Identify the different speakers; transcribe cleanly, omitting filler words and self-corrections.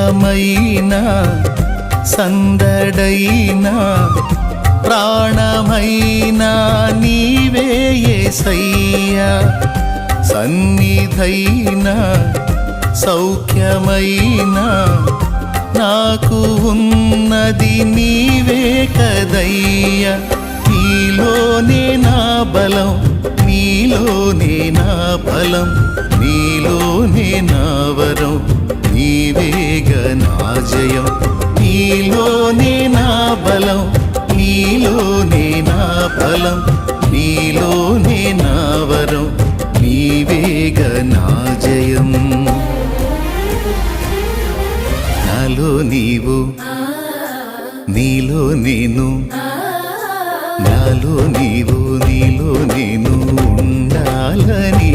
Speaker 1: సుఖమైన సందడైన ప్రాణమైన నీవే యేసయ్యా సన్నిధైన సౌఖ్యమైన నాకు ఉన్నది నీవే కదయ్యా నీలోనే నా బలం నీలోనే నా బలం నీలోనే నా వరం నీవేగ నా జయం నీలోనే నా బలం నీలోనే నా బలం నీలోనే నా వరం నీవేగ నా జయం నాలో నీవు నీలో నేను నాలో నీవు నీలో నేను ఉండాలని